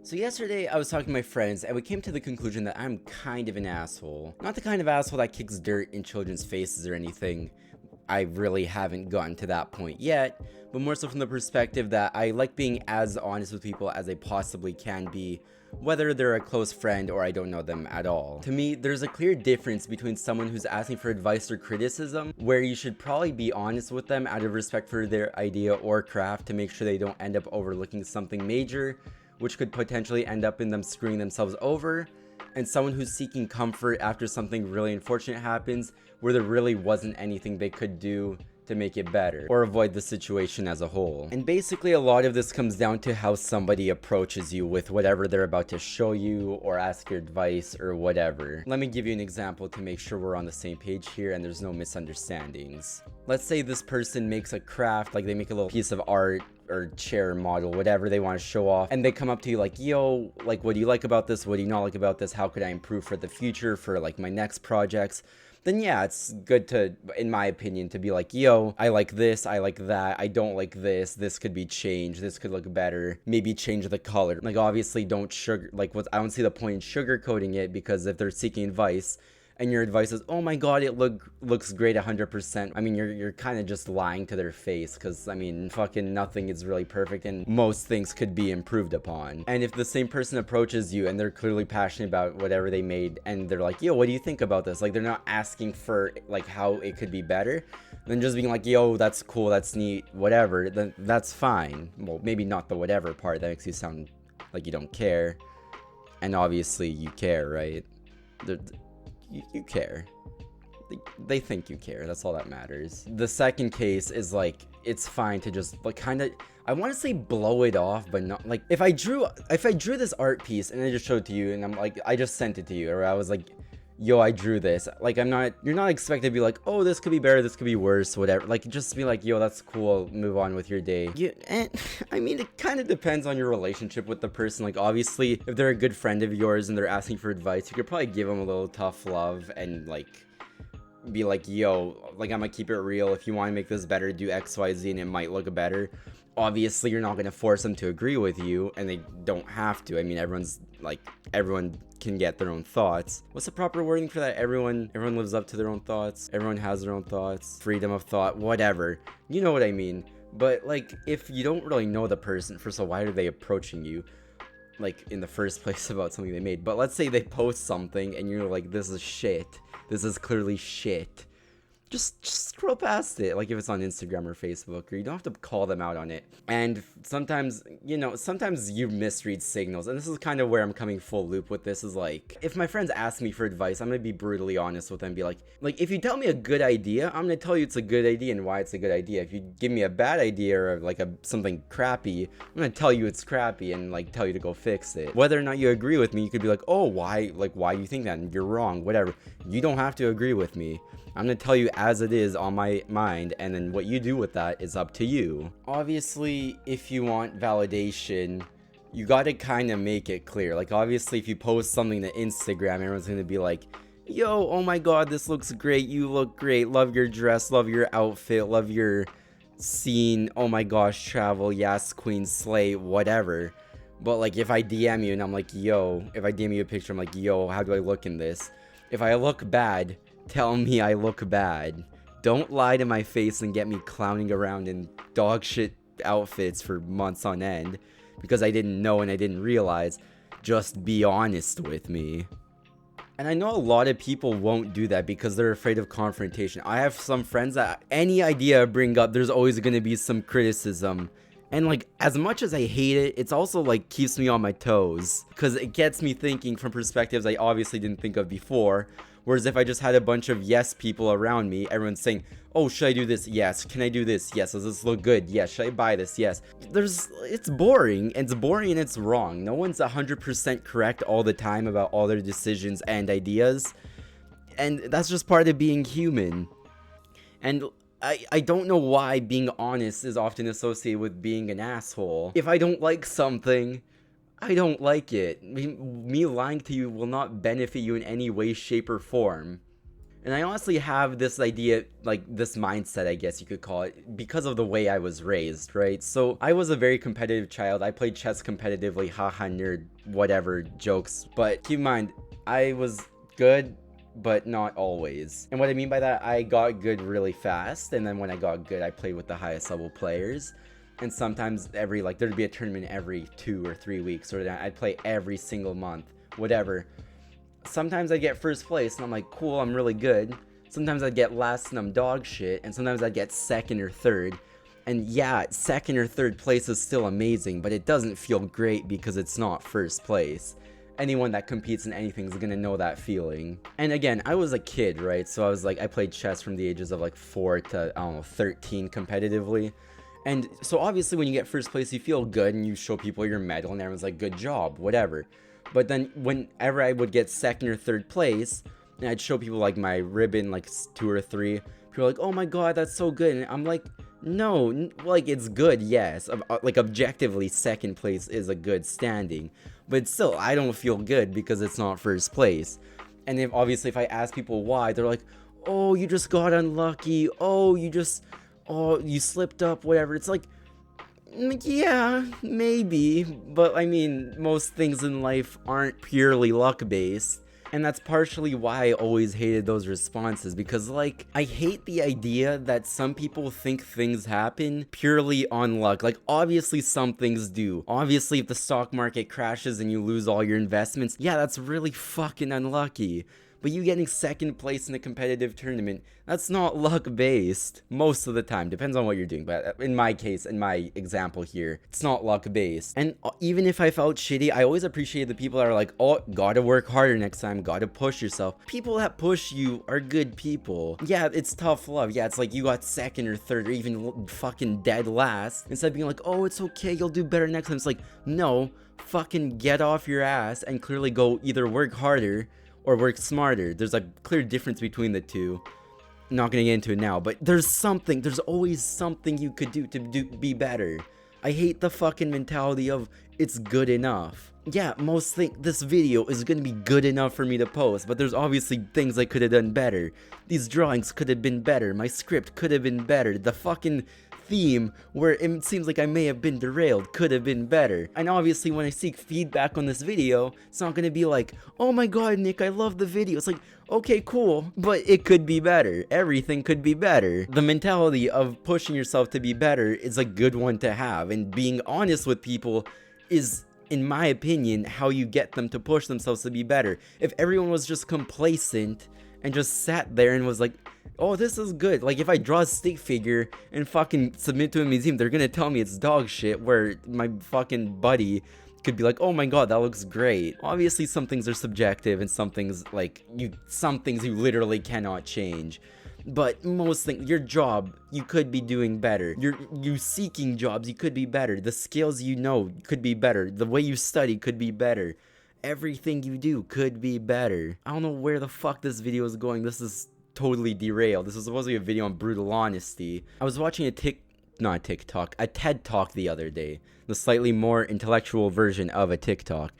So yesterday I was talking to my friends and we came to the conclusion that I'm kind of an asshole. Not the kind of asshole that kicks dirt in children's faces or anything. I really haven't gotten to that point yet, but more so from the perspective that I like being as honest with people as I possibly can be, whether they're a close friend or I don't know them at all. To me, there's a clear difference between someone who's asking for advice or criticism, where you should probably be honest with them out of respect for their idea or craft to make sure they don't end up overlooking something major, which could potentially end up in them screwing themselves over, and someone who's seeking comfort after something really unfortunate happens where there really wasn't anything they could do to make it better or avoid the situation as a whole. And basically a lot of this comes down to how somebody approaches you with whatever they're about to show you or ask your advice or whatever. Let me give you an example to make sure we're on the same page here and there's no misunderstandings. Let's say this person makes a craft, like they make a little piece of art or chair model, whatever they want to show off, and they come up to you like, yo, like, what do you like about this? What do you not like about this? How could I improve for the future, for like my next projects? Then yeah, it's good to, in my opinion, to be like, yo, I like this, I like that, I don't like this could be changed, this could look better, maybe change the color. Like, obviously don't I don't see the point in sugarcoating it, because if they're seeking advice and your advice is, oh my god, it looks great 100%, I mean, you're kind of just lying to their face, because, I mean, fucking nothing is really perfect, and most things could be improved upon. And if the same person approaches you, and they're clearly passionate about whatever they made, and they're like, yo, what do you think about this? Like, they're not asking for, like, how it could be better, then just being like, yo, that's cool, that's neat, whatever, then that's fine. Well, maybe not the whatever part, that makes you sound like you don't care, and obviously you care, right? You care. They think you care. That's all that matters. The second case is like, it's fine to just like kind of, I want to say blow it off, but not like, if I drew this art piece and I just showed it to you and I'm like, I just sent it to you, or I was like, yo, I drew this, like, you're not expected to be like, oh, this could be better, this could be worse, whatever. Like, just be like, yo, that's cool, move on with your day. And I mean, it kind of depends on your relationship with the person. Like, obviously, if they're a good friend of yours and they're asking for advice, you could probably give them a little tough love and like be like, yo, like, I'm gonna keep it real, if you want to make this better, do XYZ and it might look better. Obviously, you're not going to force them to agree with you, and they don't have to. I mean, everyone can get their own thoughts. What's the proper wording for that? Everyone lives up to their own thoughts. Everyone has their own thoughts. Freedom of thought, whatever. You know what I mean. But, like, if you don't really know the person, first of all, why are they approaching you, like, in the first place about something they made? But let's say they post something, and you're like, this is shit. This is clearly shit. Just scroll past it, like if it's on Instagram or Facebook, or you don't have to call them out on it. And sometimes you misread signals, and this is kind of where I'm coming full loop with this, is like, if my friends ask me for advice, I'm gonna be brutally honest with them and be like, if you tell me a good idea, I'm gonna tell you it's a good idea and why it's a good idea. If you give me a bad idea or like something crappy, I'm gonna tell you it's crappy and like tell you to go fix it. Whether or not you agree with me, you could be like, oh, why you think that, and you're wrong, whatever. You don't have to agree with me. I'm gonna tell you as it is on my mind, and then what you do with that is up to you. Obviously, if you want validation, you gotta kind of make it clear. Like, obviously, if you post something to Instagram, everyone's gonna be like, yo, oh my god, this looks great, you look great, love your dress, love your outfit, love your scene, oh my gosh, travel, yes, queen, slay, whatever. But like, if I DM you and I'm like, yo, if I DM you a picture, I'm like, yo, how do I look in this? If I look bad, tell me I look bad. Don't lie to my face and get me clowning around in dog shit outfits for months on end because I didn't know and I didn't realize. Just be honest with me. And I know a lot of people won't do that because they're afraid of confrontation. I have some friends that any idea I bring up, there's always going to be some criticism. And like, as much as I hate it, it's also like keeps me on my toes because it gets me thinking from perspectives I obviously didn't think of before. Whereas if I just had a bunch of yes people around me, everyone's saying, oh, should I do this? Yes. Can I do this? Yes. Does this look good? Yes. Should I buy this? Yes. It's boring. It's boring and it's wrong. No one's 100% correct all the time about all their decisions and ideas. And that's just part of being human. And I don't know why being honest is often associated with being an asshole. If I don't like something, I don't like it. Me lying to you will not benefit you in any way, shape, or form. And I honestly have this idea, like this mindset, I guess you could call it, because of the way I was raised, right? So I was a very competitive child. I played chess competitively, haha, nerd, whatever, jokes. But keep in mind, I was good, but not always. And what I mean by that, I got good really fast. And then when I got good, I played with the highest level players. And sometimes there'd be a tournament every 2 or 3 weeks, or I'd play every single month, whatever. Sometimes I get first place and I'm like, cool, I'm really good. Sometimes I'd get last and I'm dog shit. And sometimes I'd get second or third. And yeah, second or third place is still amazing, but it doesn't feel great because it's not first place. Anyone that competes in anything is gonna know that feeling. And again, I was a kid, right? So I played chess from the ages of like 4 to, 13 competitively. And so obviously when you get first place, you feel good and you show people your medal and everyone's like, good job, whatever. But then whenever I would get second or third place, and I'd show people like my ribbon, like 2 or 3, people are like, oh my god, that's so good. And I'm like, no, like it's good, yes. Like objectively, second place is a good standing. But still, I don't feel good because it's not first place. And if I ask people why, they're like, oh, you just got unlucky. Oh, you slipped up, whatever. It's like, yeah, maybe, but I mean, most things in life aren't purely luck-based, and that's partially why I always hated those responses, because, like, I hate the idea that some people think things happen purely on luck. Like, obviously some things do. Obviously, if the stock market crashes and you lose all your investments, yeah, that's really fucking unlucky. But you getting second place in a competitive tournament, that's not luck-based. Most of the time, depends on what you're doing, but in my case, in my example here, it's not luck-based. And even if I felt shitty, I always appreciate the people that are like, oh, gotta work harder next time, gotta push yourself. People that push you are good people. Yeah, it's tough love. Yeah, it's like you got second or third or even fucking dead last. Instead of being like, oh, it's okay, you'll do better next time. It's like, no, fucking get off your ass and clearly go either work harder or work smarter. There's a clear difference between the two. I'm not gonna get into it now, but there's always something you could do to be better. I hate the fucking mentality of it's good enough. Yeah, most think this video is gonna be good enough for me to post, but there's obviously things I could have done better. These drawings could have been better, my script could have been better, the fucking theme where it seems like I may have been derailed could have been better. And obviously when I seek feedback on this video, it's not gonna be like, oh my god, Nick, I love the video. It's like, okay, cool, but it could be better. Everything could be better. The mentality of pushing yourself to be better is a good one to have, and being honest with people is, in my opinion, how you get them to push themselves to be better. If everyone was just complacent and just sat there and was like, oh, this is good. Like, if I draw a stick figure and fucking submit to a museum, they're gonna tell me it's dog shit, where my fucking buddy could be like, oh my god, that looks great. Obviously, some things are subjective, and some things you literally cannot change. But most things, your job, you could be doing better. You seeking jobs, you could be better. The skills you know could be better. The way you study could be better. Everything you do could be better. I don't know where the fuck this video is going. This is totally derailed. This was supposed to be a video on brutal honesty. I was watching a TED Talk the other day. The slightly more intellectual version of a TikTok.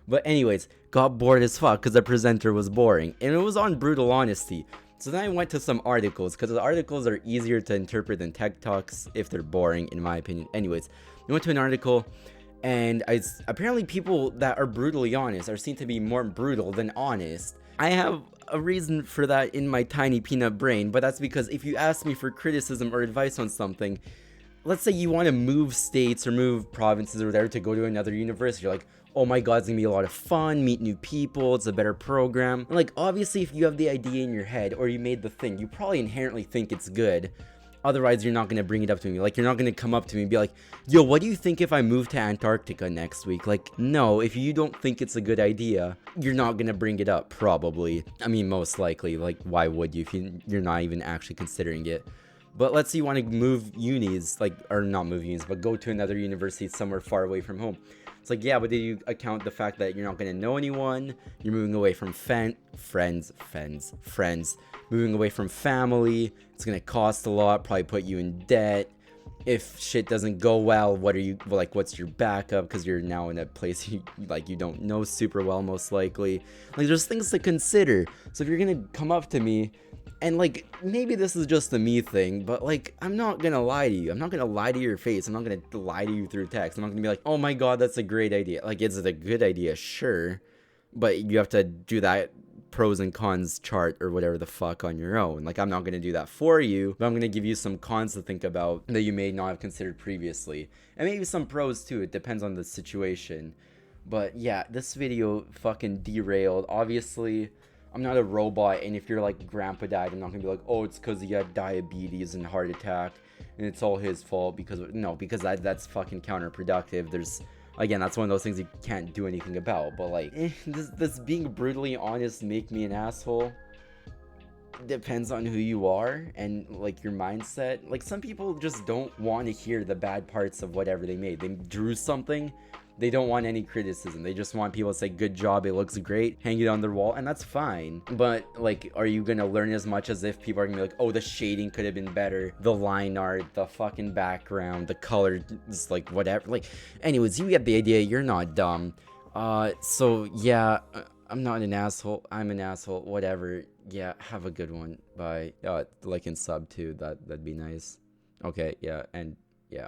But anyways, got bored as fuck because the presenter was boring. And it was on brutal honesty. So then I went to some articles, because the articles are easier to interpret than TikToks if they're boring, in my opinion. Anyways, I went to an article, and apparently people that are brutally honest are seen to be more brutal than honest. I have a reason for that in my tiny peanut brain, but that's because if you ask me for criticism or advice on something, let's say you want to move states or move provinces or whatever to go to another university, you're like, oh my god, it's gonna be a lot of fun, meet new people, it's a better program. And like, obviously, if you have the idea in your head or you made the thing, you probably inherently think it's good. Otherwise, you're not gonna bring it up to me. Like, you're not gonna come up to me and be like, yo, what do you think if I move to Antarctica next week? Like, no, if you don't think it's a good idea, you're not gonna bring it up, probably. I mean, most likely. Like, why would you if you're not even actually considering it? But let's say you want to move unis, or not move unis, but go to another university somewhere far away from home. It's like, yeah, but did you account the fact that you're not going to know anyone? You're moving away from friends, moving away from family. It's going to cost a lot, probably put you in debt. If shit doesn't go well, what's your backup? Because you're now in a place you don't know super well, most likely. Like, there's things to consider. So if you're going to come up to me And like, maybe this is just a me thing, but like, I'm not gonna lie to you. I'm not gonna lie to your face. I'm not gonna lie to you through text. I'm not gonna be like, oh my god, that's a great idea. Like, is it a good idea? Sure. But you have to do that pros and cons chart or whatever the fuck on your own. Like, I'm not gonna do that for you, but I'm gonna give you some cons to think about that you may not have considered previously. And maybe some pros too. It depends on the situation. But yeah, this video fucking derailed. Obviously, I'm not a robot, and if you're like grandpa died, I'm not gonna be like, oh, it's because he had diabetes and heart attack, and it's all his fault because no, because that's fucking counterproductive. There's again, that's one of those things you can't do anything about. But like, this being brutally honest make me an asshole? Depends on who you are and like your mindset. Like some people just don't want to hear the bad parts of whatever they made. They drew something, they don't want any criticism. They just want people to say good job, it looks great, hang it on their wall, and that's fine. But like, are you gonna learn as much as if people are gonna be like, oh, the shading could have been better, the line art, the fucking background, the color, just like whatever. Like, anyways, you get the idea. You're not dumb. So yeah, I'm not an asshole. I'm an asshole. Whatever. Yeah, have a good one. Bye. Like and sub too. That'd be nice. Okay. Yeah. And yeah.